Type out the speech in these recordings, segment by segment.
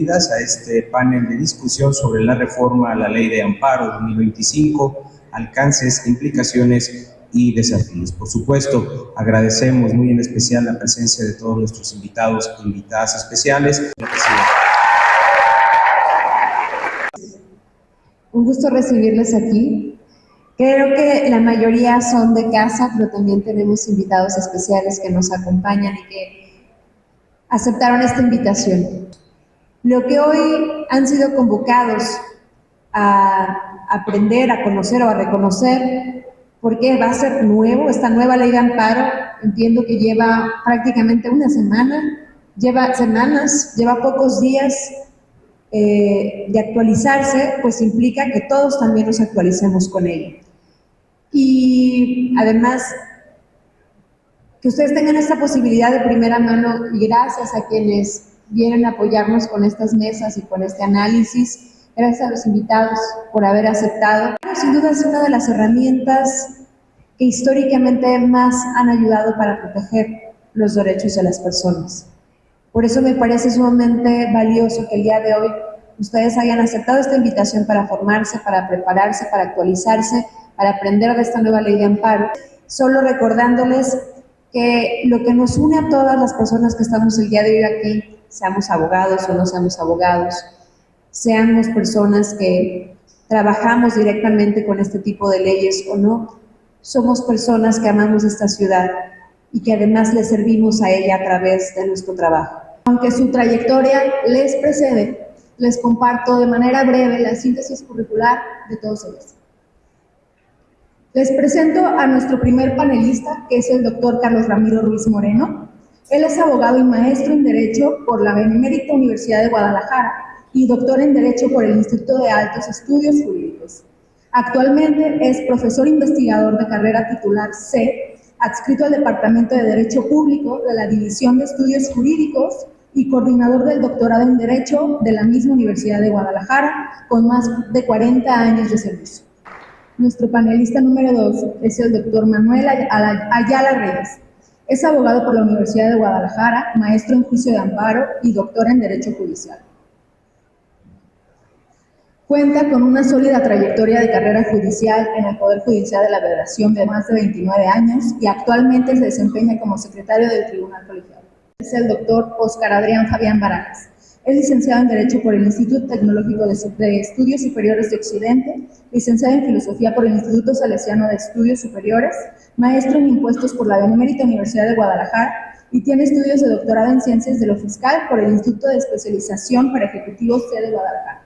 bienvenidas a este panel de discusión sobre la reforma a la Ley de Amparo 2025, alcances, implicaciones y desafíos. Por supuesto, agradecemos muy en especial la presencia de todos nuestros invitados e invitadas especiales. Un gusto recibirles aquí. Creo que la mayoría son de casa, pero también tenemos invitados especiales que nos acompañan y que aceptaron esta invitación. Lo que hoy han sido convocados a aprender, a conocer o a reconocer, porque va a ser nuevo, esta nueva ley de amparo, entiendo que lleva prácticamente una semana, lleva semanas, lleva pocos días de actualizarse, pues implica que todos también nos actualicemos con ella. Y además, que ustedes tengan esta posibilidad de primera mano y gracias a quienes vienen a apoyarnos con estas mesas y con este análisis, gracias a los invitados por haber aceptado. Sin duda es una de las herramientas que históricamente más han ayudado para proteger los derechos de las personas. Por eso me parece sumamente valioso que el día de hoy ustedes hayan aceptado esta invitación para formarse, para prepararse, para actualizarse, para aprender de esta nueva ley de amparo. Solo recordándoles que lo que nos une a todas las personas que estamos el día de hoy aquí, seamos abogados o no seamos abogados, seamos personas que trabajamos directamente con este tipo de leyes o no, somos personas que amamos esta ciudad y que además le servimos a ella a través de nuestro trabajo. Aunque su trayectoria les precede, les comparto de manera breve la síntesis curricular de todos ellos. Les presento a nuestro primer panelista, que es el doctor Carlos Ramiro Ruiz Moreno. Él es abogado y maestro en Derecho por la Benemérita Universidad de Guadalajara y doctor en Derecho por el Instituto de Altos Estudios Jurídicos. Actualmente es profesor investigador de carrera titular C, adscrito al Departamento de Derecho Público de la División de Estudios Jurídicos y coordinador del doctorado en Derecho de la misma Universidad de Guadalajara, con más de 40 años de servicio. Nuestro panelista número 2 es el doctor Manuel Ayala Reyes. Es abogado por la Universidad de Guadalajara, maestro en juicio de amparo y doctor en Derecho Judicial. Cuenta con una sólida trayectoria de carrera judicial en el Poder Judicial de la Federación de más de 29 años y actualmente se desempeña como secretario del Tribunal Colegiado. Es el doctor Óscar Adrián Fabián Barajas. Es licenciado en Derecho por el Instituto Tecnológico de Estudios Superiores de Occidente, licenciado en Filosofía por el Instituto Salesiano de Estudios Superiores, maestro en Impuestos por la Benemérita Universidad de Guadalajara y tiene estudios de doctorado en Ciencias de lo Fiscal por el Instituto de Especialización para Ejecutivos C de Guadalajara.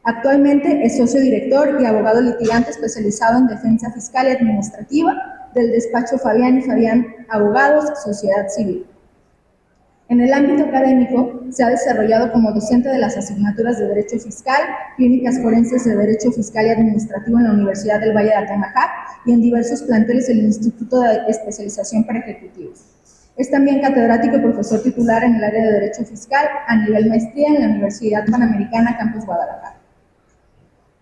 Actualmente es socio director y abogado litigante especializado en Defensa Fiscal y Administrativa del despacho Fabián y Fabián Abogados, Sociedad Civil. En el ámbito académico, se ha desarrollado como docente de las asignaturas de Derecho Fiscal, Clínicas Forenses de Derecho Fiscal y Administrativo en la Universidad del Valle de Atemajac y en diversos planteles del Instituto de Especialización para Ejecutivos. Es también catedrático y profesor titular en el área de Derecho Fiscal a nivel maestría en la Universidad Panamericana Campus Guadalajara.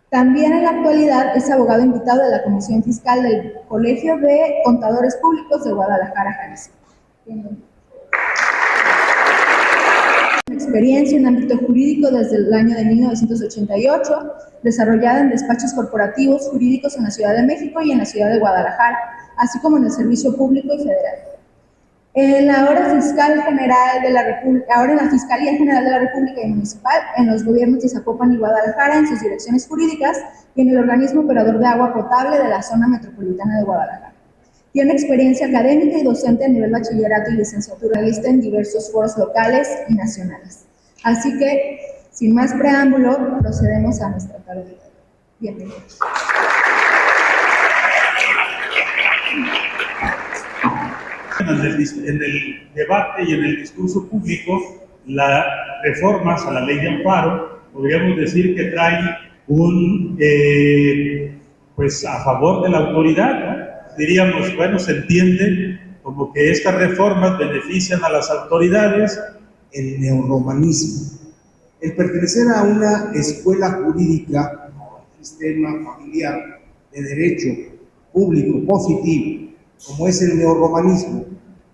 También en la actualidad es abogado invitado de la Comisión Fiscal del Colegio de Contadores Públicos de Guadalajara, Jalisco. Experiencia en ámbito jurídico desde el año de 1988, desarrollada en despachos corporativos jurídicos en la Ciudad de México y en la Ciudad de Guadalajara, así como en el servicio público y federal. En la Fiscalía General de la República y Municipal, en los gobiernos de Zapopan y Guadalajara, en sus direcciones jurídicas y en el organismo operador de agua potable de la zona metropolitana de Guadalajara. Tiene experiencia académica y docente a nivel bachillerato y licenciatura, lista en diversos foros locales y nacionales. Así que, sin más preámbulo, procedemos a nuestra tarde. Bienvenidos. En el debate y en el discurso público, las reformas a la ley de amparo, podríamos decir que traen pues a favor de la autoridad, ¿no? Diríamos, bueno, se entiende como que estas reformas benefician a las autoridades. El neorromanismo, el pertenecer a una escuela jurídica, un sistema familiar de derecho público positivo, como es el neorromanismo,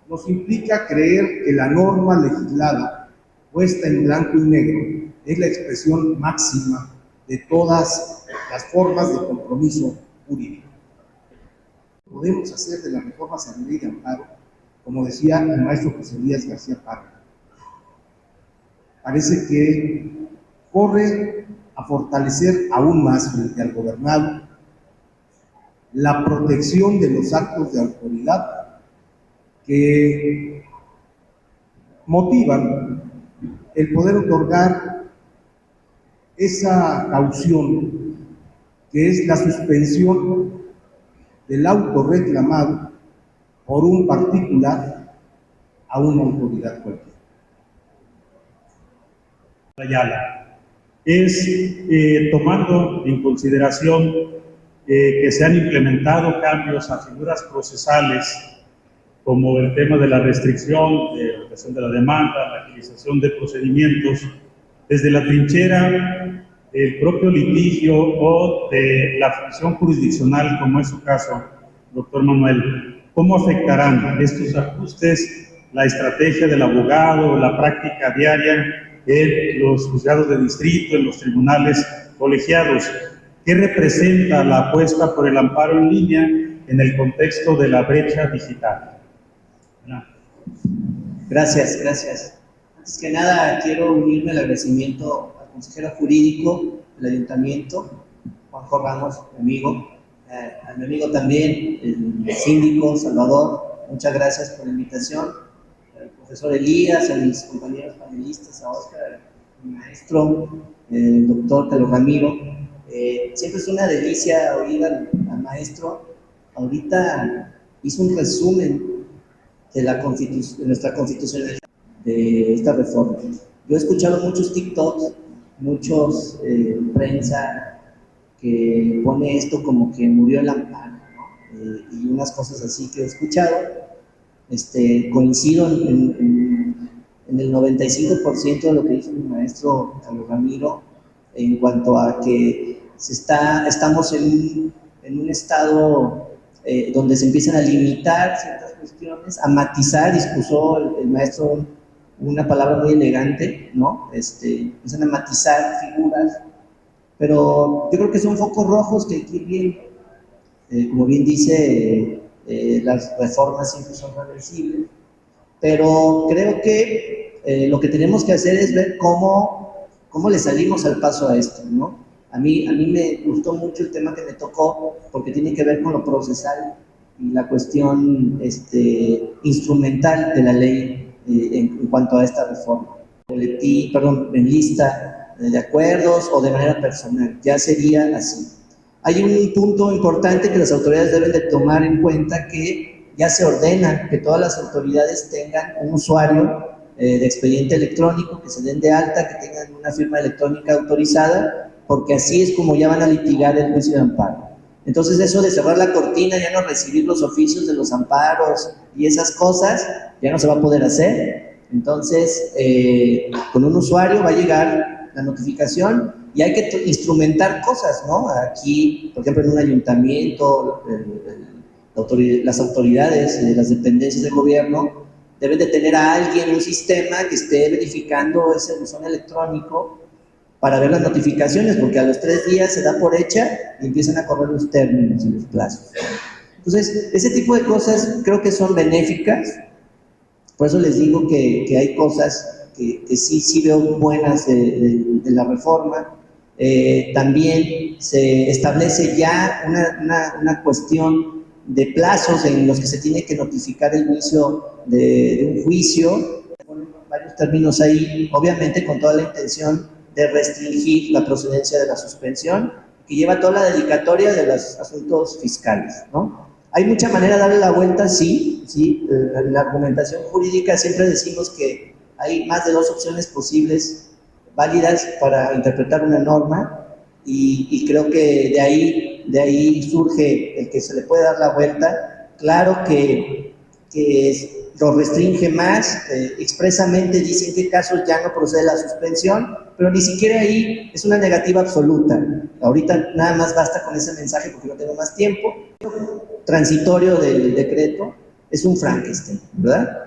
nos implica creer que la norma legislada, puesta en blanco y negro, es la expresión máxima de todas las formas de compromiso jurídico. Podemos hacer de las reformas a la ley de amparo, como decía el maestro José Díaz García Parra, parece que corre a fortalecer aún más frente al gobernado la protección de los actos de autoridad que motivan el poder otorgar esa caución que es la suspensión del auto reclamado por un particular a una autoridad cualquiera. Ayala, es tomando en consideración que se han implementado cambios a figuras procesales como el tema de la restricción, de la cuestión de la demanda, la agilización de procedimientos, desde la trinchera del propio litigio o de la función jurisdiccional, como es su caso, doctor Manuel. ¿Cómo afectarán estos ajustes la estrategia del abogado, la práctica diaria en los juzgados de distrito, en los tribunales colegiados? ¿Qué representa la apuesta por el amparo en línea en el contexto de la brecha digital? Gracias. Antes que nada, quiero unirme al agradecimiento al consejero jurídico del ayuntamiento, Juanjo Ramos, mi amigo, a mi amigo también, el síndico Salvador. Muchas gracias por la invitación. Al profesor Elías, a mis compañeros panelistas, a Óscar, a mi maestro, el doctor Carlos Ramiro. Siempre es una delicia oír al maestro. Ahorita hizo un resumen de nuestra constitucionalidad, de esta reforma. Yo he escuchado muchos TikToks, muchos prensa que pone esto como que murió el amparo, ¿no? Y unas cosas así que he escuchado. Coincido en el 95% de lo que dice mi maestro Carlos Ramiro en cuanto a que estamos en un estado donde se empiezan a limitar ciertas cuestiones, a matizar, dispuso el maestro una palabra muy elegante, ¿no? Empiezan a matizar figuras, pero yo creo que son focos rojos que hay que ir viendo. Como bien dice, las reformas siempre son reversibles, pero creo que lo que tenemos que hacer es ver cómo le salimos al paso a esto, ¿no? A mí me gustó mucho el tema que me tocó porque tiene que ver con lo procesal y la cuestión instrumental de la ley en cuanto a esta reforma. En lista de acuerdos o de manera personal, ya sería así. Hay un punto importante que las autoridades deben de tomar en cuenta, que ya se ordena que todas las autoridades tengan un usuario de expediente electrónico, que se den de alta, que tengan una firma electrónica autorizada, porque así es como ya van a litigar el juicio de amparo. Entonces eso de cerrar la cortina, ya no recibir los oficios de los amparos y esas cosas, ya no se va a poder hacer. Entonces, con un usuario va a llegar la notificación y hay que instrumentar cosas, ¿no? Aquí, por ejemplo, en un ayuntamiento, las autoridades, las dependencias del gobierno deben de tener a alguien, un sistema que esté verificando ese buzón electrónico para ver las notificaciones, porque a los 3 días se da por hecha y empiezan a correr los términos y los plazos. Entonces, ese tipo de cosas creo que son benéficas. Por eso les digo que hay cosas que sí veo buenas de la reforma. También se establece ya una cuestión de plazos en los que se tiene que notificar el inicio de un juicio, con varios términos ahí, obviamente con toda la intención de restringir la procedencia de la suspensión, que lleva toda la dedicatoria de los asuntos fiscales, ¿no? Hay mucha manera de darle la vuelta, sí, la argumentación jurídica siempre decimos que hay más de 2 opciones posibles válidas para interpretar una norma, y creo que de ahí surge el que se le puede dar la vuelta. Claro que lo restringe más, expresamente dice en qué casos ya no procede la suspensión, pero ni siquiera ahí es una negativa absoluta. Ahorita nada más basta con ese mensaje porque no tengo más tiempo. Transitorio del decreto es un Frankenstein, ¿verdad?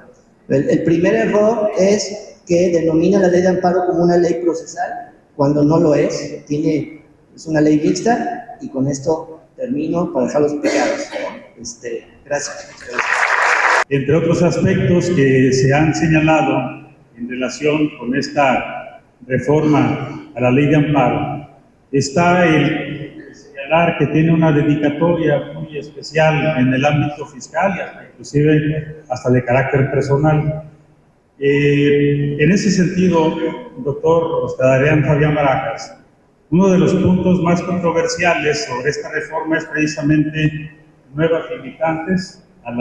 El primer error es que denomina la ley de amparo como una ley procesal, cuando no lo es. Es una ley mixta, y con esto termino para dejarlos picados. Gracias. Entre otros aspectos que se han señalado en relación con esta reforma a la ley de amparo, está el señalar que tiene una dedicatoria muy especial en el ámbito fiscal y hasta inclusive hasta de carácter personal. En ese sentido, doctor Oscar Adrián Fabián Barajas, uno de los puntos más controversiales sobre esta reforma es precisamente nuevas limitantes al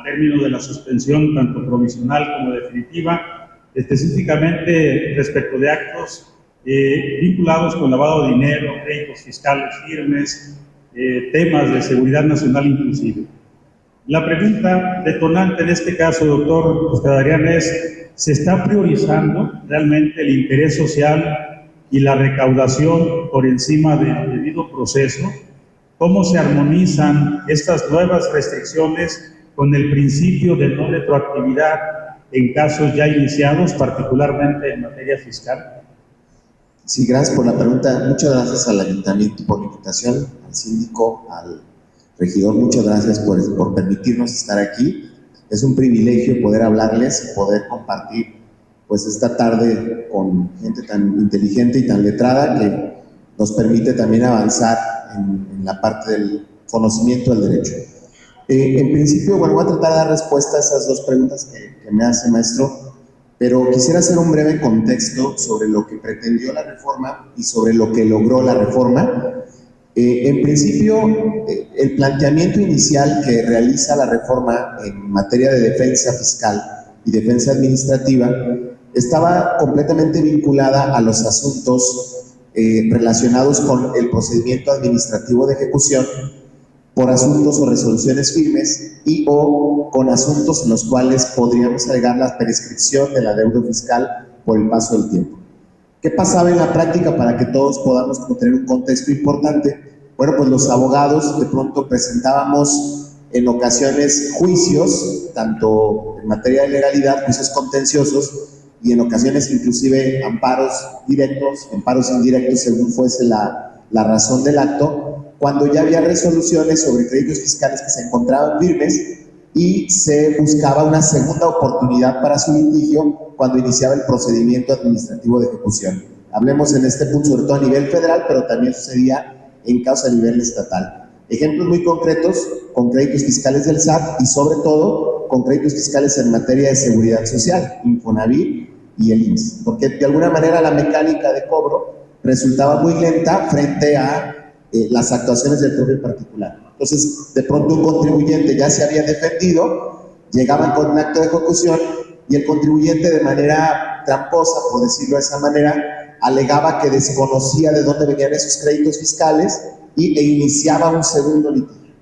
término de la suspensión, tanto provisional como definitiva, específicamente respecto de actos vinculados con lavado de dinero, créditos fiscales firmes, temas de seguridad nacional inclusive. La pregunta detonante en este caso, doctor Oscar Adrián, es: ¿se está priorizando realmente el interés social y la recaudación por encima del debido proceso? ¿Cómo se armonizan estas nuevas restricciones con el principio de no retroactividad en casos ya iniciados, particularmente en materia fiscal? Sí, gracias por la pregunta. Muchas gracias al Ayuntamiento por la invitación, al síndico, al regidor. Muchas gracias por permitirnos estar aquí. Es un privilegio poder hablarles, poder compartir pues esta tarde con gente tan inteligente y tan letrada que nos permite también avanzar en la parte del conocimiento del derecho. En principio, bueno, voy a tratar de dar respuesta a esas dos preguntas que me hace, maestro, pero quisiera hacer un breve contexto sobre lo que pretendió la reforma y sobre lo que logró la reforma. En principio, el planteamiento inicial que realiza la reforma en materia de defensa fiscal y defensa administrativa estaba completamente vinculada a los asuntos relacionados con el procedimiento administrativo de ejecución por asuntos o resoluciones firmes y o con asuntos en los cuales podríamos alegar la prescripción de la deuda fiscal por el paso del tiempo. ¿Qué pasaba en la práctica para que todos podamos tener un contexto importante? Bueno, pues los abogados de pronto presentábamos en ocasiones juicios, tanto en materia de legalidad, juicios contenciosos, y en ocasiones inclusive amparos directos, amparos indirectos, según fuese la razón del acto, cuando ya había resoluciones sobre créditos fiscales que se encontraban firmes y se buscaba una segunda oportunidad para su litigio cuando iniciaba el procedimiento administrativo de ejecución. Hablemos en este punto sobre todo a nivel federal, pero también sucedía en casos a nivel estatal. Ejemplos muy concretos con créditos fiscales del SAT y sobre todo con créditos fiscales en materia de seguridad social, Infonavit y el IMSS, porque de alguna manera la mecánica de cobro resultaba muy lenta frente a las actuaciones del propio particular. Entonces, de pronto un contribuyente ya se había defendido, llegaban con un acto de ejecución y el contribuyente de manera tramposa, por decirlo de esa manera, alegaba que desconocía de dónde venían esos créditos fiscales e iniciaba un segundo litigio.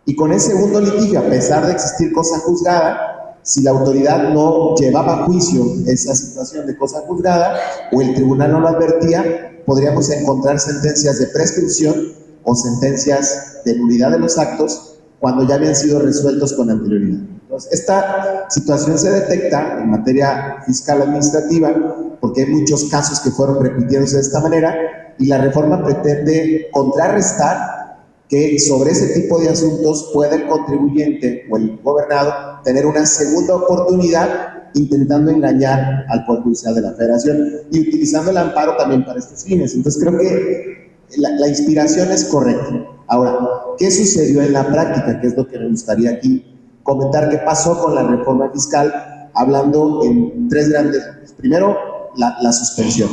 Y con ese segundo litigio, a pesar de existir cosa juzgada, si la autoridad no llevaba a juicio esa situación de cosa juzgada o el tribunal no lo advertía, podríamos encontrar sentencias de prescripción o sentencias de nulidad de los actos cuando ya habían sido resueltos con anterioridad. Entonces, esta situación se detecta en materia fiscal administrativa porque hay muchos casos que fueron repitiéndose de esta manera y la reforma pretende contrarrestar que sobre ese tipo de asuntos pueda el contribuyente o el gobernado tener una segunda oportunidad intentando engañar al Poder Judicial de la Federación y utilizando el amparo también para estos fines. Entonces creo que la inspiración es correcta. Ahora, ¿qué sucedió en la práctica? Que es lo que me gustaría aquí comentar. ¿Qué pasó con la reforma fiscal? Hablando en tres grandes grupos. Primero, la suspensión.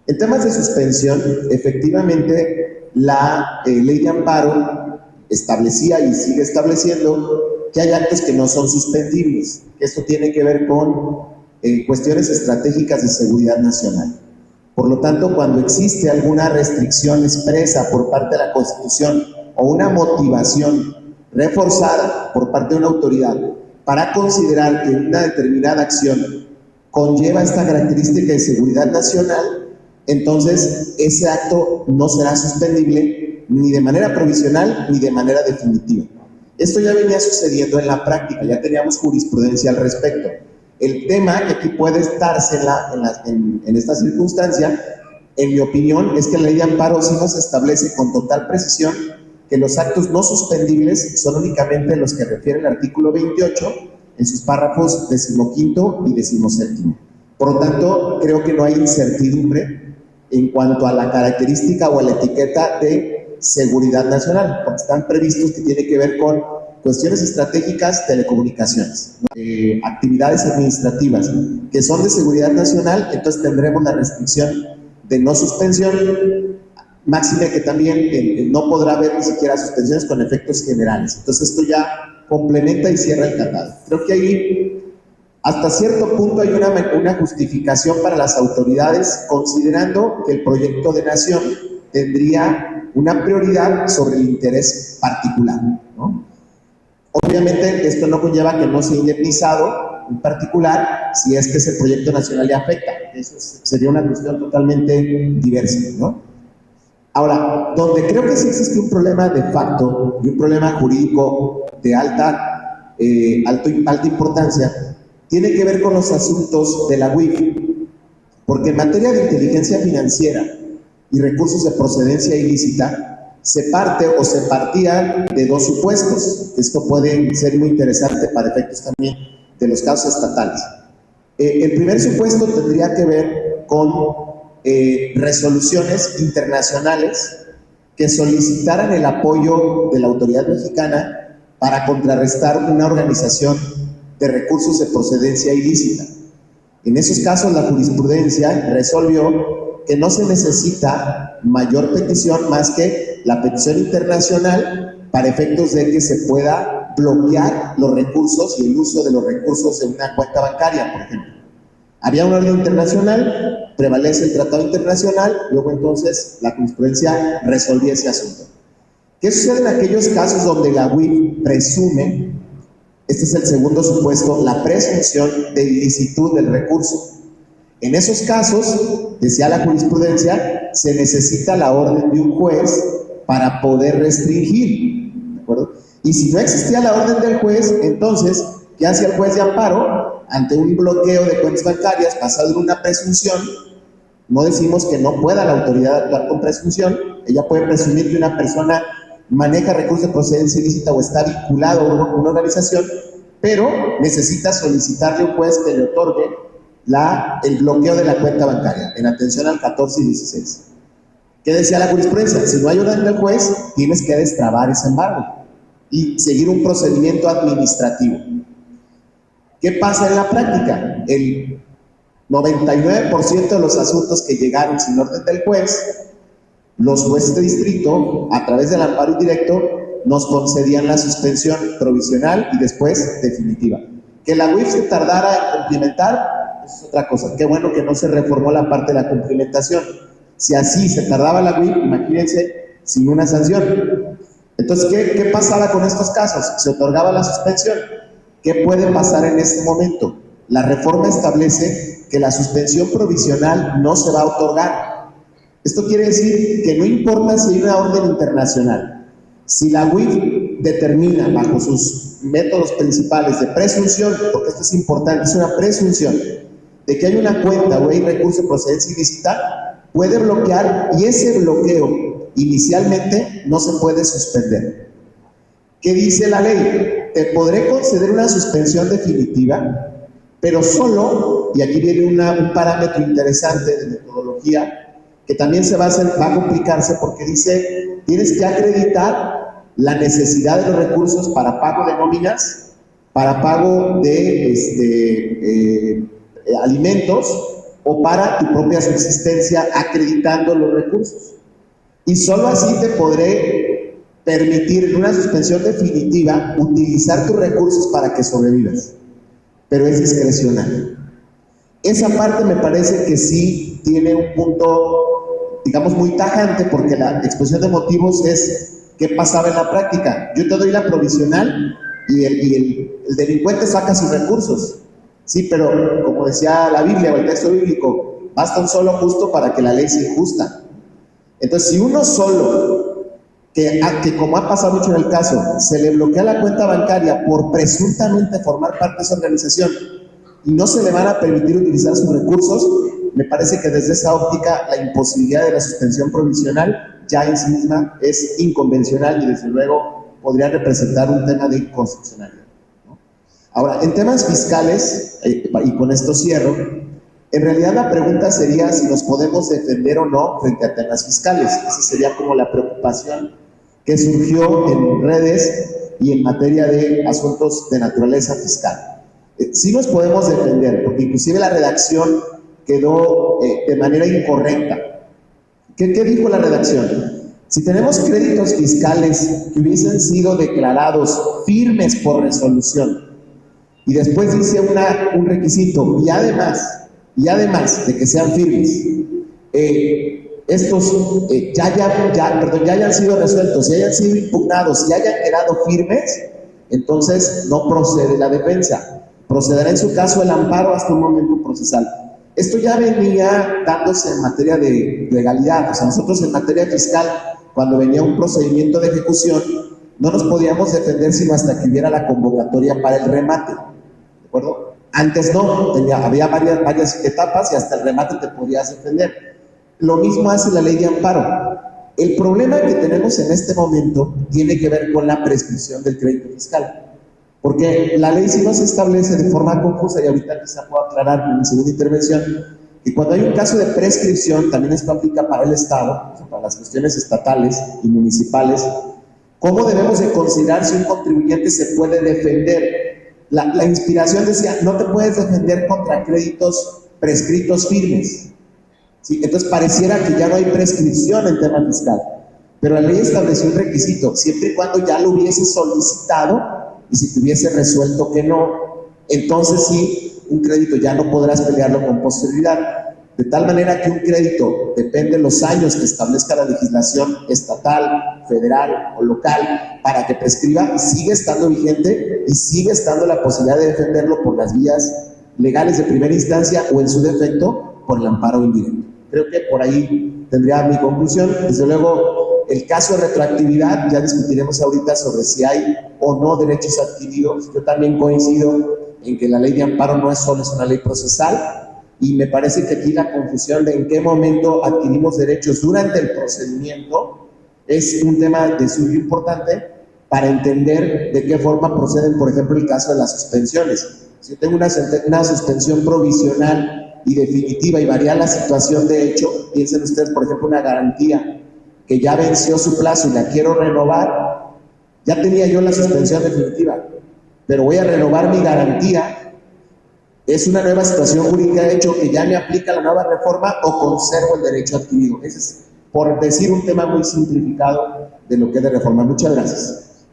En temas de suspensión, efectivamente, la ley de amparo establecía y sigue estableciendo que hay actos que no son suspendibles. Esto tiene que ver con cuestiones estratégicas de seguridad nacional. Por lo tanto, cuando existe alguna restricción expresa por parte de la Constitución o una motivación reforzada por parte de una autoridad para considerar que una determinada acción conlleva esta característica de seguridad nacional, entonces ese acto no será suspendible ni de manera provisional ni de manera definitiva. Esto ya venía sucediendo en la práctica, ya teníamos jurisprudencia al respecto. El tema que aquí puede estarse en esta circunstancia en mi opinión, es que la ley de amparo sí nos establece con total precisión que los actos no suspendibles son únicamente los que refiere el artículo 28 en sus párrafos 15º y 17º. Por lo tanto, creo que no hay incertidumbre en cuanto a la característica o a la etiqueta de seguridad nacional, porque están previstos que tiene que ver con cuestiones estratégicas, telecomunicaciones, actividades administrativas que son de seguridad nacional. Entonces tendremos la restricción de no suspensión, máxime que también no podrá haber ni siquiera suspensiones con efectos generales. Entonces esto ya complementa y cierra el catálogo. Creo que ahí hasta cierto punto hay una justificación para las autoridades, considerando que el proyecto de nación tendría una prioridad sobre el interés particular, ¿no? Obviamente esto no conlleva que no sea indemnizado en particular si es que ese proyecto nacional le afecta. Eso sería una cuestión totalmente diversa, ¿no? Ahora, donde creo que sí existe un problema de facto y un problema jurídico de alta importancia, tiene que ver con los asuntos de la UIF, porque en materia de inteligencia financiera y recursos de procedencia ilícita, se parte o se partía de dos supuestos. Esto puede ser muy interesante para efectos también de los casos estatales. El primer supuesto tendría que ver con resoluciones internacionales que solicitaran el apoyo de la autoridad mexicana para contrarrestar una organización de recursos de procedencia ilícita. En esos casos, la jurisprudencia resolvió que no se necesita mayor petición más que la petición internacional para efectos de que se pueda bloquear los recursos y el uso de los recursos de una cuenta bancaria, por ejemplo. Había una orden internacional, prevalece el tratado internacional, luego entonces la jurisprudencia resolvía ese asunto. ¿Qué sucede en aquellos casos donde la UIF presume, este es el segundo supuesto, la presunción de ilicitud del recurso? En esos casos, decía la jurisprudencia, se necesita la orden de un juez para poder restringir, ¿de acuerdo? Y si no existía la orden del juez, entonces, ¿qué hace el juez de amparo? Ante un bloqueo de cuentas bancarias basado en una presunción, no decimos que no pueda la autoridad actuar con presunción, ella puede presumir que una persona maneja recursos de procedencia ilícita o está vinculado a una organización, pero necesita solicitarle a un juez que le otorgue el bloqueo de la cuenta bancaria, en atención al 14 y 16. ¿Qué decía la jurisprudencia? Si no hay orden del juez, tienes que destrabar ese embargo y seguir un procedimiento administrativo. ¿Qué pasa en la práctica? El 99% de los asuntos que llegaron sin orden del juez, los jueces de distrito, a través del amparo indirecto, nos concedían la suspensión provisional y después definitiva. Que la UIF se tardara en cumplimentar es otra cosa. Qué bueno que no se reformó la parte de la cumplimentación. Si así se tardaba la UIF, imagínense, sin una sanción. Entonces, ¿qué pasaba con estos casos? Se otorgaba la suspensión. ¿Qué puede pasar en este momento? La reforma establece que la suspensión provisional no se va a otorgar. Esto quiere decir que no importa si hay una orden internacional, si la UIF determina bajo sus métodos principales de presunción, porque esto es importante, es una presunción, de que hay una cuenta o hay recurso de procedencia ilícita, puede bloquear y ese bloqueo inicialmente no se puede suspender. ¿Qué dice la ley? Te podré conceder una suspensión definitiva, pero solo, y aquí viene un parámetro interesante de metodología, que también va a complicarse porque dice, tienes que acreditar la necesidad de los recursos para pago de nóminas, para pago de alimentos o para tu propia subsistencia, acreditando los recursos. Y solo así te podré permitir en una suspensión definitiva utilizar tus recursos para que sobrevivas, pero es discrecional. Esa parte me parece que sí tiene un punto, digamos, muy tajante, porque la exposición de motivos es qué pasaba en la práctica. Yo te doy la provisional y el delincuente saca sus recursos, sí, pero como decía la Biblia o el texto bíblico, basta un solo justo para que la ley sea injusta. Entonces, si uno solo, que como ha pasado mucho en el caso, se le bloquea la cuenta bancaria por presuntamente formar parte de esa organización y no se le van a permitir utilizar sus recursos, me parece que desde esa óptica la imposibilidad de la suspensión provisional ya en sí misma es inconvencional y desde luego podría representar un tema de inconstitucionalidad, ¿no? Ahora, en temas fiscales, y con esto cierro, en realidad la pregunta sería si nos podemos defender o no frente a temas fiscales. Esa sería como la preocupación que surgió en redes y en materia de asuntos de naturaleza fiscal. Sí nos podemos defender, porque inclusive la redacción quedó de manera incorrecta. ¿Qué dijo la redacción? Si tenemos créditos fiscales que hubiesen sido declarados firmes por resolución, y después dice un requisito, y además de que sean firmes, estos ya hayan sido resueltos, ya hayan sido impugnados, ya hayan quedado firmes, entonces no procede la defensa. Procederá en su caso el amparo hasta un momento procesal. Esto ya venía dándose en materia de legalidad. O sea, nosotros en materia fiscal, cuando venía un procedimiento de ejecución, no nos podíamos defender sino hasta que hubiera la convocatoria para el remate. ¿De acuerdo? Antes no, había varias etapas y hasta el remate te podías defender. Lo mismo hace la ley de amparo. El problema que tenemos en este momento tiene que ver con la prescripción del crédito fiscal. Porque la ley sí nos establece de forma confusa, y ahorita quizá puedo aclarar en mi segunda intervención, que cuando hay un caso de prescripción, también esto aplica para el Estado, o sea, para las cuestiones estatales y municipales, ¿cómo debemos de considerar si un contribuyente se puede defender? La inspiración decía, no te puedes defender contra créditos prescritos firmes. ¿Sí? Entonces pareciera que ya no hay prescripción en tema fiscal, pero la ley estableció un requisito, siempre y cuando ya lo hubiese solicitado y si te hubiese resuelto que no, entonces sí, un crédito ya no podrás pelearlo con posterioridad. De tal manera que un crédito depende de los años que establezca la legislación estatal, federal o local para que prescriba, sigue estando vigente y sigue estando la posibilidad de defenderlo por las vías legales de primera instancia o en su defecto por el amparo indirecto. Creo que por ahí tendría mi conclusión. Desde luego, el caso de retroactividad, ya discutiremos ahorita sobre si hay o no derechos adquiridos. Yo también coincido en que la ley de amparo no es solo una ley procesal, y me parece que aquí la confusión de en qué momento adquirimos derechos durante el procedimiento es un tema de suyo importante para entender de qué forma proceden, por ejemplo, el caso de las suspensiones. Si yo tengo una suspensión provisional y definitiva y varía la situación de hecho, piensen ustedes, por ejemplo, una garantía que ya venció su plazo y la quiero renovar, ya tenía yo la suspensión definitiva, pero voy a renovar mi garantía. Es una nueva situación jurídica, de hecho, que ya me aplica la nueva reforma o conservo el derecho adquirido. Ese es, por decir, un tema muy simplificado de lo que es de reforma. Muchas gracias.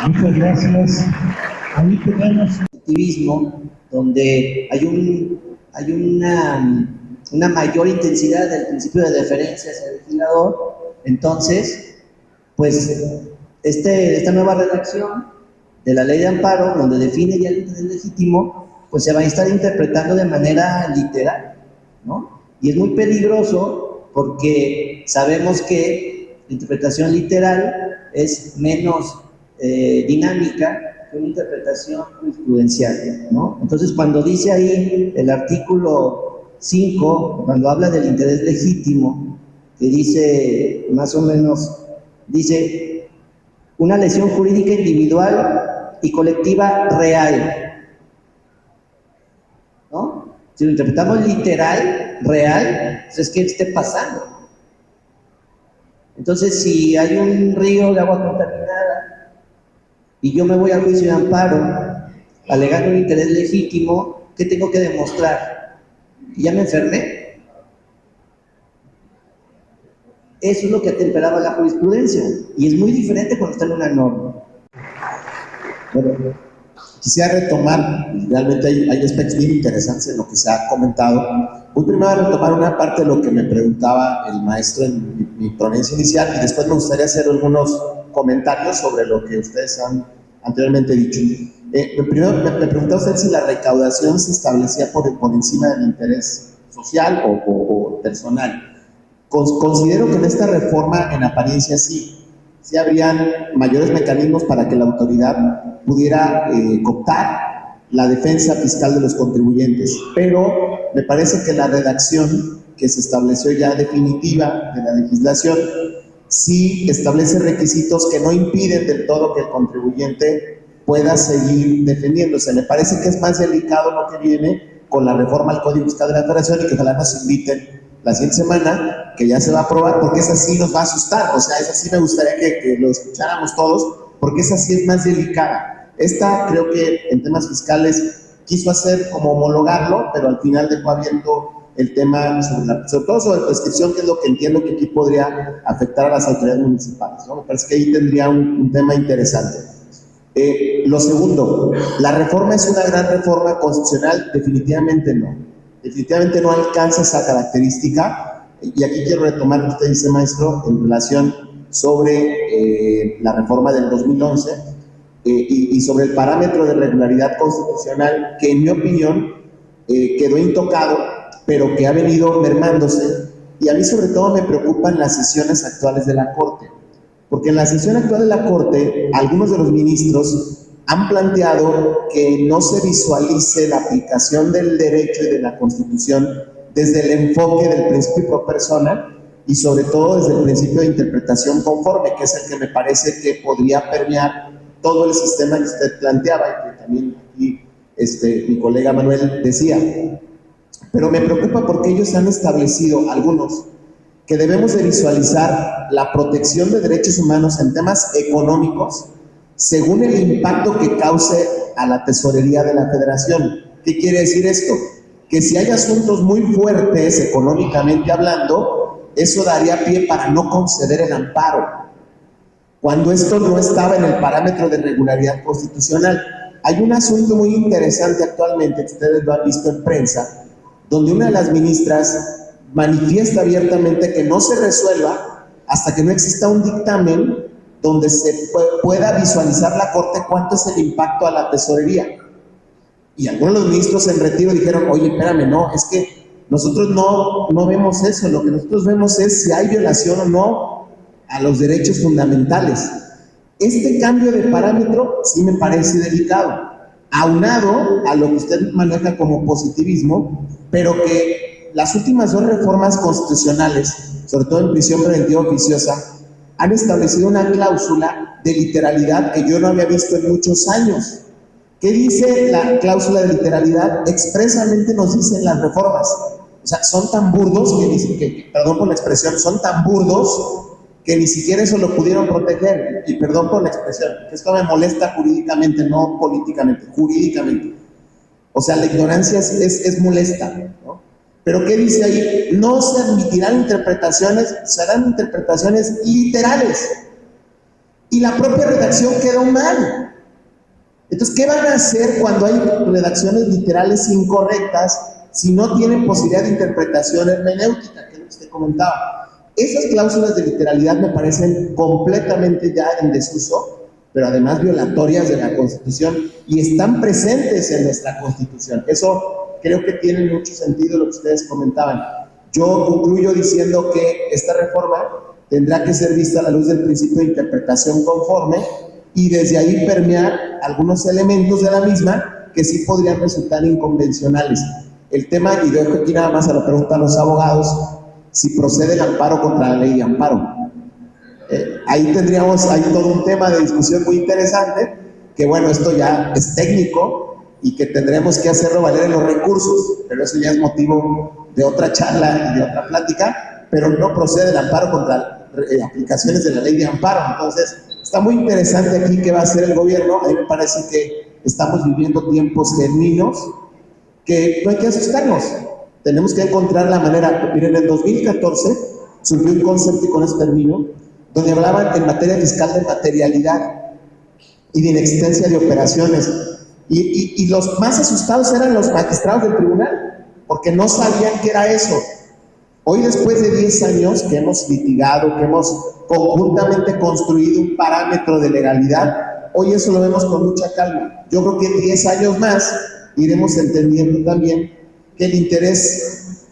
Muchas gracias. Ahí tenemos Activismo, donde hay una mayor intensidad del principio de deferencia hacia el legislador. Entonces, pues, esta nueva redacción de la ley de amparo, donde define ya el interés legítimo, pues se va a estar interpretando de manera literal, ¿no? Y es muy peligroso porque sabemos que la interpretación literal es menos dinámica que una interpretación jurisprudencial, ¿no? Entonces, cuando dice ahí el artículo 5, cuando habla del interés legítimo, que dice más o menos, dice una lesión jurídica individual y colectiva real, ¿no? Si lo interpretamos literal, real, pues es que esté pasando. Entonces, si hay un río de agua contaminada y yo me voy al juicio de amparo alegando un interés legítimo, ¿qué tengo que demostrar? ¿Que ya me enfermé? Eso es lo que atemperaba la jurisprudencia, y es muy diferente cuando está en una norma. Bueno, quisiera retomar, realmente hay aspectos bien interesantes en lo que se ha comentado. Voy primero a retomar una parte de lo que me preguntaba el maestro en mi ponencia inicial, y después me gustaría hacer algunos comentarios sobre lo que ustedes han anteriormente dicho. Primero me preguntaba usted si la recaudación se establecía por encima del interés social o personal. Considero que en esta reforma, en apariencia, sí habrían mayores mecanismos para que la autoridad pudiera cooptar la defensa fiscal de los contribuyentes, pero me parece que la redacción que se estableció ya definitiva de la legislación sí establece requisitos que no impiden del todo que el contribuyente pueda seguir defendiéndose. Me parece que es más delicado lo que viene con la reforma al Código Fiscal de la Federación, y que ojalá nos inviten la siguiente semana, que ya se va a aprobar, porque esa sí nos va a asustar. O sea, esa sí me gustaría que lo escucháramos todos, porque esa sí es más delicada. Esta creo que en temas fiscales quiso hacer como homologarlo, pero al final dejó abierto el tema sobre todo sobre prescripción, que es lo que entiendo que aquí podría afectar a las autoridades municipales, ¿no? Me parece que ahí tendría un tema interesante. Lo segundo, ¿la reforma es una gran reforma constitucional? Definitivamente no. Definitivamente no alcanza esa característica. Y aquí quiero retomar lo que usted dice, maestro, en relación sobre la reforma del 2011 y sobre el parámetro de regularidad constitucional, que en mi opinión quedó intocado, pero que ha venido mermándose. Y a mí sobre todo me preocupan las sesiones actuales de la Corte, porque en la sesión actual de la Corte algunos de los ministros han planteado que no se visualice la aplicación del derecho y de la Constitución desde el enfoque del principio pro persona, y sobre todo desde el principio de interpretación conforme, que es el que me parece que podría permear todo el sistema que usted planteaba y que también aquí mi colega Manuel decía. Pero me preocupa porque ellos han establecido, algunos, que debemos de visualizar la protección de derechos humanos en temas económicos según el impacto que cause a la tesorería de la Federación. ¿Qué quiere decir esto? Que si hay asuntos muy fuertes económicamente hablando, eso daría pie para no conceder el amparo, cuando esto no estaba en el parámetro de regularidad constitucional. Hay un asunto muy interesante actualmente, que ustedes lo han visto en prensa, donde una de las ministras manifiesta abiertamente que no se resuelva hasta que no exista un dictamen donde se pueda visualizar la Corte cuánto es el impacto a la tesorería. Y algunos de los ministros en retiro dijeron, oye, espérame, no, es que nosotros no vemos eso, lo que nosotros vemos es si hay violación o no a los derechos fundamentales. Este cambio de parámetro sí me parece delicado, aunado a lo que usted maneja como positivismo, pero que las últimas dos reformas constitucionales, sobre todo en prisión preventiva oficiosa, han establecido una cláusula de literalidad que yo no había visto en muchos años. ¿Qué dice la cláusula de literalidad? Expresamente nos dicen las reformas. O sea, son tan burdos perdón por la expresión, son tan burdos que ni siquiera eso lo pudieron proteger. Y perdón por la expresión, que esto me molesta jurídicamente, no políticamente, jurídicamente. O sea, la ignorancia es molesta, ¿no? Pero ¿qué dice ahí? No se admitirán interpretaciones, serán interpretaciones literales. Y la propia redacción quedó mal. Entonces, ¿qué van a hacer cuando hay redacciones literales incorrectas si no tienen posibilidad de interpretación hermenéutica, que es lo que usted comentaba? Esas cláusulas de literalidad me parecen completamente ya en desuso, pero además violatorias de la Constitución, y están presentes en nuestra Constitución. Eso creo que tiene mucho sentido lo que ustedes comentaban. Yo concluyo diciendo que esta reforma tendrá que ser vista a la luz del principio de interpretación conforme, y desde ahí permear algunos elementos de la misma que sí podrían resultar inconvencionales. El tema, y dejo aquí nada más a la pregunta a los abogados, si procede el amparo contra la ley de amparo. Ahí tendríamos todo un tema de discusión muy interesante, que bueno, esto ya es técnico y que tendremos que hacerlo valer en los recursos, pero eso ya es motivo de otra charla y de otra plática. Pero no procede el amparo contra aplicaciones de la ley de amparo. Entonces, está muy interesante aquí qué va a hacer el gobierno. A mí me parece que estamos viviendo tiempos genuinos, que no hay que asustarnos. Tenemos que encontrar la manera. Miren, en el 2014 surgió un concepto, y con eso termino, donde hablaban en materia fiscal de materialidad y de inexistencia de operaciones. Y los más asustados eran los magistrados del tribunal, porque no sabían qué era eso. Hoy, después de 10 años que hemos litigado, que hemos conjuntamente construido un parámetro de legalidad, hoy eso lo vemos con mucha calma. Yo creo que en 10 años más iremos entendiendo también que el interés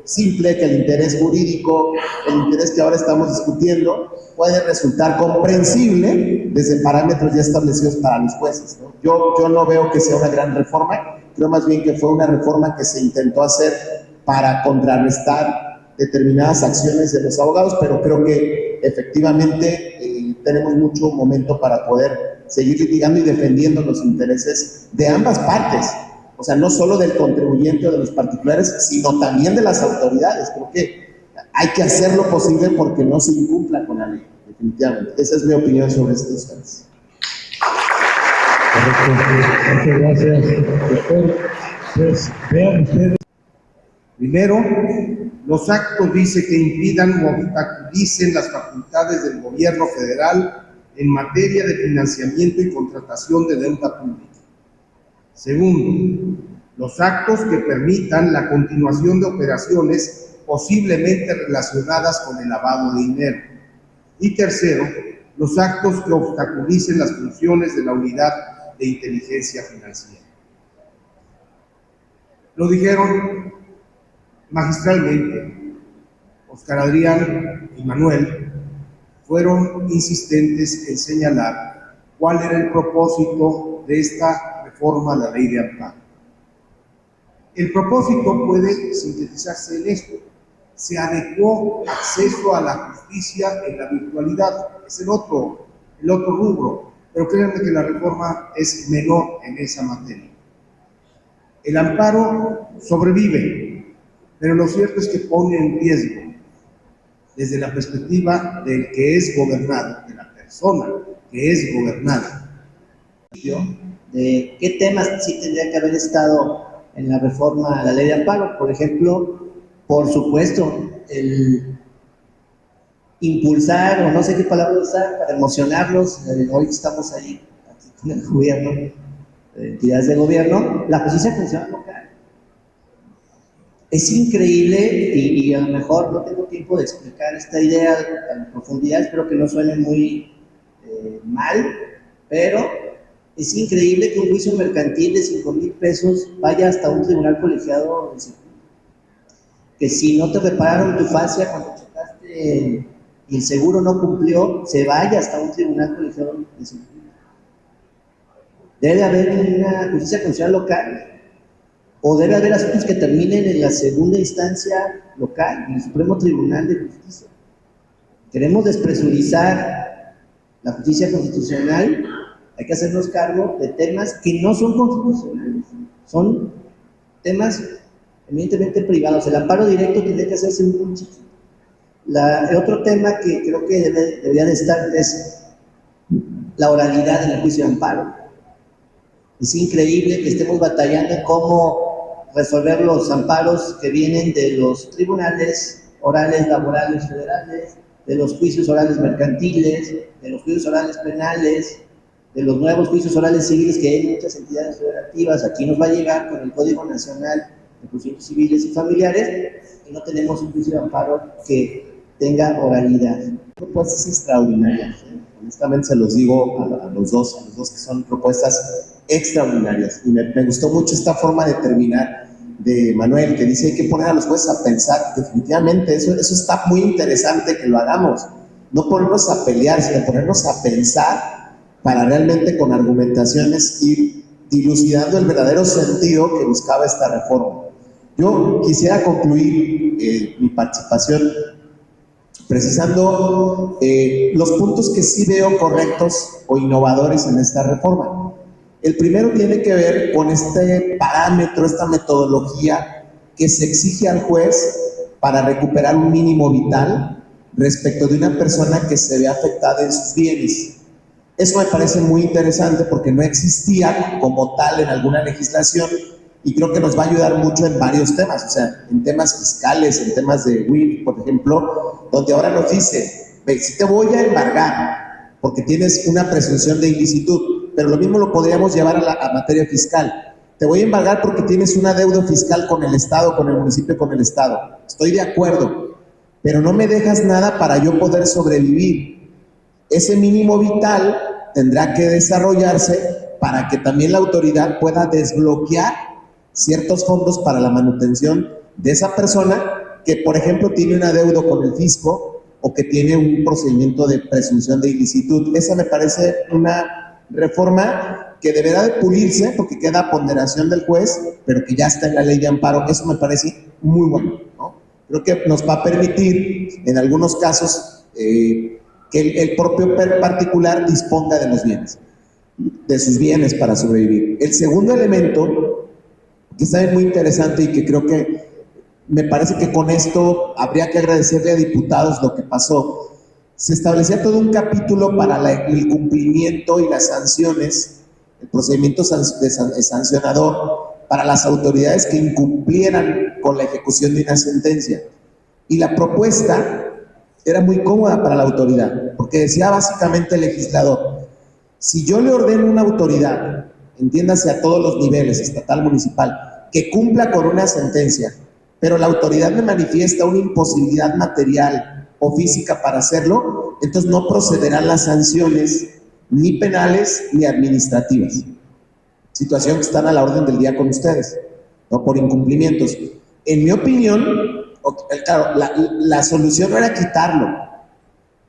simple, que el interés jurídico, el interés que ahora estamos discutiendo, puede resultar comprensible desde parámetros ya establecidos para los jueces, ¿no? Yo no veo que sea una gran reforma, creo más bien que fue una reforma que se intentó hacer para contrarrestar determinadas acciones de los abogados, pero creo que efectivamente tenemos mucho momento para poder seguir litigando y defendiendo los intereses de ambas partes. O sea, no solo del contribuyente o de los particulares, sino también de las autoridades. Creo que hay que hacer lo posible porque no se incumpla con la ley, definitivamente. Esa es mi opinión sobre estos temas. Muchas gracias, doctor. Pues vean ustedes. Primero, los actos dice que impidan o obstaculicen las facultades del gobierno federal en materia de financiamiento y contratación de deuda pública. Segundo, los actos que permitan la continuación de operaciones posiblemente relacionadas con el lavado de dinero. Y tercero, los actos que obstaculicen las funciones de la unidad de inteligencia financiera. Lo dijeron magistralmente. Oscar Adrián y Manuel fueron insistentes en señalar cuál era el propósito de esta reforma a la ley de amparo. El propósito puede sintetizarse en esto: se adecuó acceso a la justicia en la virtualidad. Es el otro rubro, pero créanme que la reforma es menor en esa materia. El amparo sobrevive, pero lo cierto es que pone en riesgo, desde la perspectiva del que es gobernado, de la persona que es gobernada. De qué temas sí tendría que haber estado en la reforma a la ley de amparo. Por ejemplo, por supuesto, el impulsar, o no sé qué palabra usar, para emocionarlos, hoy estamos ahí aquí con el gobierno, entidades de gobierno, la justicia funcional local. Es increíble, y a lo mejor no tengo tiempo de explicar esta idea en profundidad, espero que no suene muy mal, pero es increíble que un juicio mercantil de 5,000 pesos vaya hasta un tribunal colegiado de circuito. Que si no te repararon tu fascia cuando chocaste y el seguro no cumplió, se vaya hasta un tribunal colegiado de circuito. Debe haber una justicia constitucional local, o debe haber asuntos que terminen en la segunda instancia local, en el Supremo Tribunal de Justicia. Queremos despresurizar la justicia constitucional. Hay que hacernos cargo de temas que no son constitucionales, son temas evidentemente privados. El amparo directo tiene que hacerse muy chiquito. El otro tema que creo que debería de estar es la oralidad en el juicio de amparo. Es increíble que estemos batallando en cómo resolver los amparos que vienen de los tribunales orales laborales federales, de los juicios orales mercantiles, de los juicios orales penales, de los nuevos juicios orales civiles que hay en muchas entidades federativas. Aquí nos va a llegar con el Código Nacional de Procedimientos Civiles y Familiares, y no tenemos un juicio de amparo que tenga oralidad. Propuestas extraordinarias, honestamente se los digo a los dos que son propuestas extraordinarias, y me gustó mucho esta forma de terminar de Manuel, que dice hay que poner a los jueces a pensar. Definitivamente, eso está muy interesante que lo hagamos, no ponernos a pelear, sino ponernos a pensar para realmente con argumentaciones ir dilucidando el verdadero sentido que buscaba esta reforma. Yo quisiera concluir mi participación precisando los puntos que sí veo correctos o innovadores en esta reforma. El primero tiene que ver con este parámetro, esta metodología que se exige al juez para recuperar un mínimo vital respecto de una persona que se ve afectada en sus bienes. Eso me parece muy interesante porque no existía como tal en alguna legislación, y creo que nos va a ayudar mucho en varios temas, o sea, en temas fiscales, en temas de WIF, por ejemplo, donde ahora nos dice, ve, si te voy a embargar porque tienes una presunción de ilicitud, pero lo mismo lo podríamos llevar a materia fiscal. Te voy a embargar porque tienes una deuda fiscal con el Estado, con el municipio, con el Estado. Estoy de acuerdo, pero no me dejas nada para yo poder sobrevivir. Ese mínimo vital tendrá que desarrollarse para que también la autoridad pueda desbloquear ciertos fondos para la manutención de esa persona que, por ejemplo, tiene un adeudo con el fisco o que tiene un procedimiento de presunción de ilicitud. Esa me parece una reforma que deberá de pulirse porque queda ponderación del juez, pero que ya está en la ley de amparo. Eso me parece muy bueno, ¿no? Creo que nos va a permitir, en algunos casos, que el propio particular disponga de los bienes, de sus bienes para sobrevivir. El segundo elemento, que está muy interesante y que creo que me parece que con esto habría que agradecerle a diputados lo que pasó. Se establecía todo un capítulo para el cumplimiento y las sanciones, el procedimiento sancionador para las autoridades que incumplieran con la ejecución de una sentencia. Y la propuesta era muy cómoda para la autoridad, porque decía básicamente el legislador: si yo le ordeno a una autoridad, entiéndase a todos los niveles, estatal, municipal, que cumpla con una sentencia, pero la autoridad me manifiesta una imposibilidad material o física para hacerlo, entonces no procederán las sanciones ni penales ni administrativas. Situación que están a la orden del día con ustedes, ¿no? Por incumplimientos. En mi opinión, claro, la solución no era quitarlo,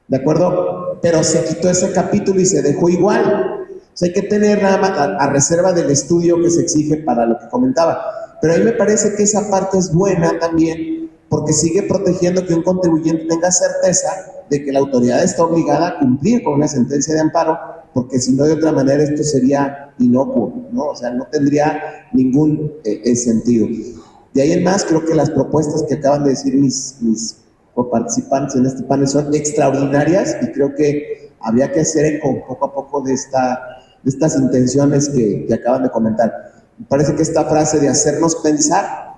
¿de acuerdo? Pero se quitó ese capítulo y se dejó igual. O sea, hay que tener nada más a reserva del estudio que se exige para lo que comentaba. Pero a mí me parece que esa parte es buena también, porque sigue protegiendo que un contribuyente tenga certeza de que la autoridad está obligada a cumplir con una sentencia de amparo, porque si no, de otra manera esto sería inocuo, ¿no? O sea, no tendría ningún sentido. De ahí en más, creo que las propuestas que acaban de decir mis coparticipantes en este panel son extraordinarias y creo que habría que hacer eco poco a poco de estas intenciones que acaban de comentar. Me parece que esta frase de hacernos pensar,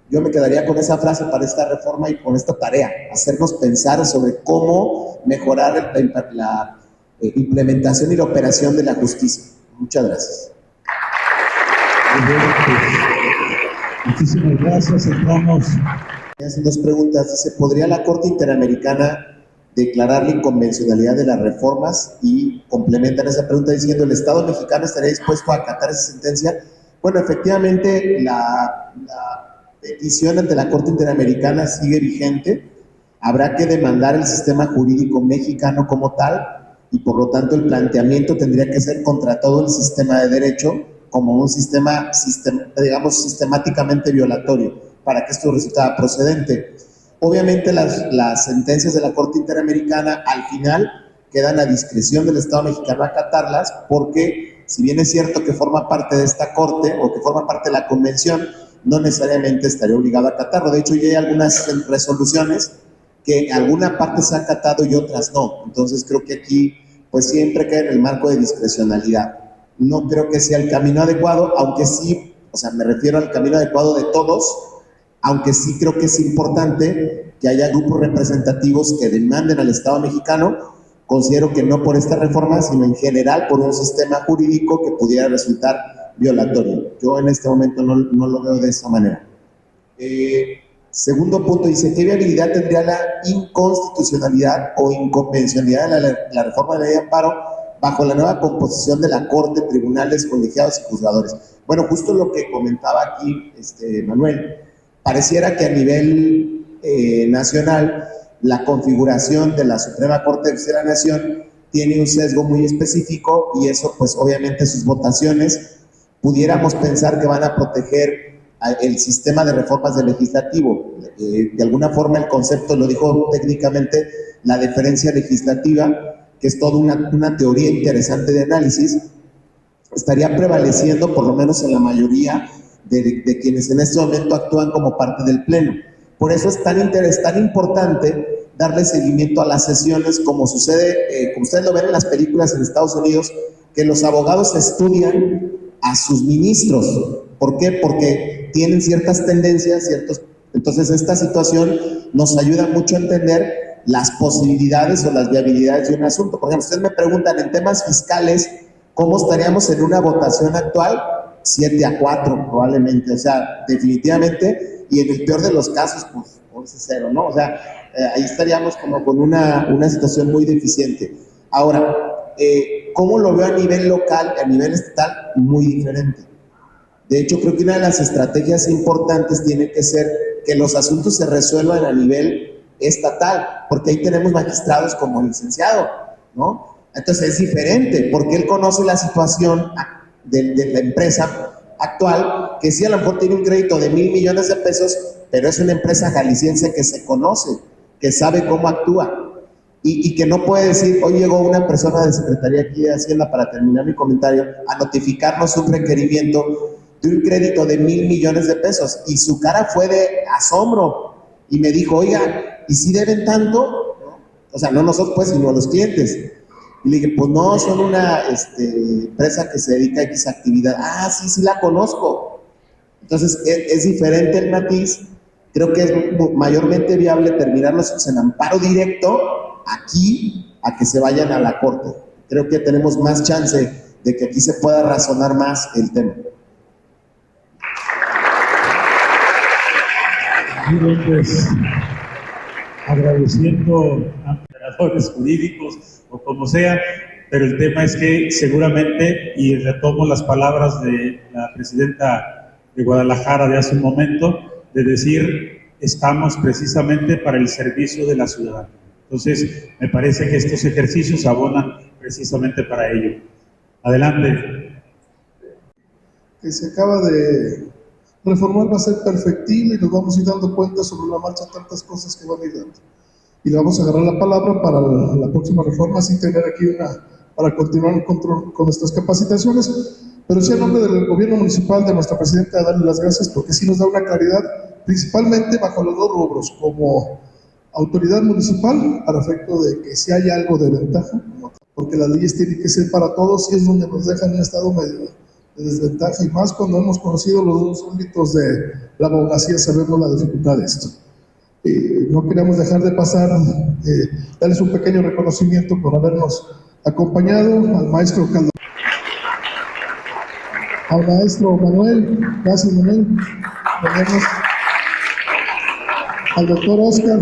yo me quedaría con esa frase para esta reforma y con esta tarea, hacernos pensar sobre cómo mejorar la implementación y la operación de la justicia. Muchas gracias. Muchísimas gracias. Entramos. Me hacen dos preguntas. Dice: ¿podría la Corte Interamericana declarar la inconvencionalidad de las reformas? Y complementan esa pregunta diciendo: ¿el Estado mexicano estaría dispuesto a acatar esa sentencia? Bueno, efectivamente, la petición ante la Corte Interamericana sigue vigente. Habrá que demandar el sistema jurídico mexicano como tal, y por lo tanto el planteamiento tendría que ser contra todo el sistema de derecho como un sistema digamos, sistemáticamente violatorio, para que esto resultara procedente. Obviamente las sentencias de la Corte Interamericana al final quedan a discreción del Estado mexicano acatarlas, porque si bien es cierto que forma parte de esta Corte o que forma parte de la Convención, no necesariamente estaría obligado a acatarlo. De hecho, ya hay algunas resoluciones que alguna parte se ha acatado y otras no. Entonces creo que aquí pues siempre queda en el marco de discrecionalidad. No creo que sea el camino adecuado, aunque sí, o sea, me refiero al camino adecuado de todos, aunque sí creo que es importante que haya grupos representativos que demanden al Estado mexicano. Considero que no por esta reforma, sino en general por un sistema jurídico que pudiera resultar violatorio. Yo en este momento no lo veo de esa manera. Segundo punto, dice: ¿qué viabilidad tendría la inconstitucionalidad o inconvencionalidad de la reforma de la ley de amparo bajo la nueva composición de la Corte, tribunales, colegiados y juzgadores? Bueno, justo lo que comentaba aquí Manuel, pareciera que a nivel nacional la configuración de la Suprema Corte de Justicia de la Nación tiene un sesgo muy específico, y eso pues obviamente sus votaciones pudiéramos pensar que van a proteger el sistema de reformas del legislativo. De alguna forma el concepto lo dijo técnicamente la deferencia legislativa, que es toda una teoría interesante de análisis, estaría prevaleciendo por lo menos en la mayoría de quienes en este momento actúan como parte del Pleno. Por eso es tan importante darle seguimiento a las sesiones, como sucede, como ustedes lo ven en las películas en Estados Unidos, que los abogados estudian a sus ministros. ¿Por qué? Porque tienen ciertas tendencias, entonces esta situación nos ayuda mucho a entender las posibilidades o las viabilidades de un asunto. Por ejemplo, ustedes me preguntan en temas fiscales, ¿cómo estaríamos en una votación actual? 7-4 probablemente, o sea, definitivamente, y en el peor de los casos, pues 11-0, ¿no? O sea, ahí estaríamos como con una situación muy deficiente. Ahora, ¿cómo lo veo a nivel local, a nivel estatal? Muy diferente. De hecho, creo que una de las estrategias importantes tiene que ser que los asuntos se resuelvan a nivel estatal, porque ahí tenemos magistrados como el licenciado, ¿no? Entonces es diferente, porque él conoce la situación de la empresa actual, que sí a lo mejor tiene un crédito de 1,000 millones de pesos, pero es una empresa jalisciense que se conoce, que sabe cómo actúa, y que no puede decir, hoy llegó una persona de Secretaría aquí de Hacienda, para terminar mi comentario, a notificarnos un requerimiento de un crédito de 1,000 millones de pesos, y su cara fue de asombro, y me dijo, oiga, ¿y si deben tanto? O sea, no nosotros pues, sino los clientes. Y le dije, pues no, son una empresa que se dedica a X actividad. Ah, sí la conozco. Entonces, es diferente el matiz. Creo que es mayormente viable terminarlos en amparo directo aquí a que se vayan a la corte. Creo que tenemos más chance de que aquí se pueda razonar más el tema. Muy bien, pues, agradeciendo a operadores jurídicos o como sea, pero el tema es que seguramente, y retomo las palabras de la presidenta de Guadalajara de hace un momento, de decir, estamos precisamente para el servicio de la ciudadanía. Entonces, me parece que estos ejercicios abonan precisamente para ello. Adelante. Que se acaba de reformar va a ser perfectible y nos vamos a ir dando cuenta sobre la marcha tantas cosas que van a ir dando. Y le vamos a agarrar la palabra para la próxima reforma, sin tener aquí para continuar con nuestras capacitaciones. Pero sí, en nombre del gobierno municipal, de nuestra presidenta, darle las gracias porque sí nos da una claridad, principalmente bajo los dos rubros, como autoridad municipal, para efecto de que si hay algo de ventaja, porque las leyes tienen que ser para todos y es donde nos dejan en un estado medio de desventaja, y más cuando hemos conocido los dos ámbitos de la abogacía, sabemos la dificultad de esto. No queremos dejar de pasar, darles un pequeño reconocimiento por habernos acompañado, al maestro Calderón, al maestro Manuel, gracias Manuel, al doctor Oscar,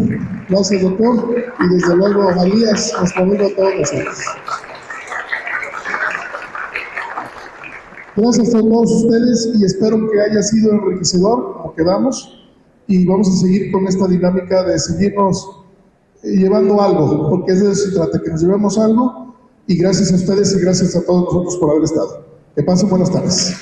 gracias doctor, y desde luego a Elías, nuestro amigo a todos nosotros. Gracias a todos ustedes y espero que haya sido enriquecedor, como quedamos, y vamos a seguir con esta dinámica de seguirnos llevando algo, porque de eso se trata, que nos llevemos algo, y gracias a ustedes y gracias a todos nosotros por haber estado. Que pasen buenas tardes.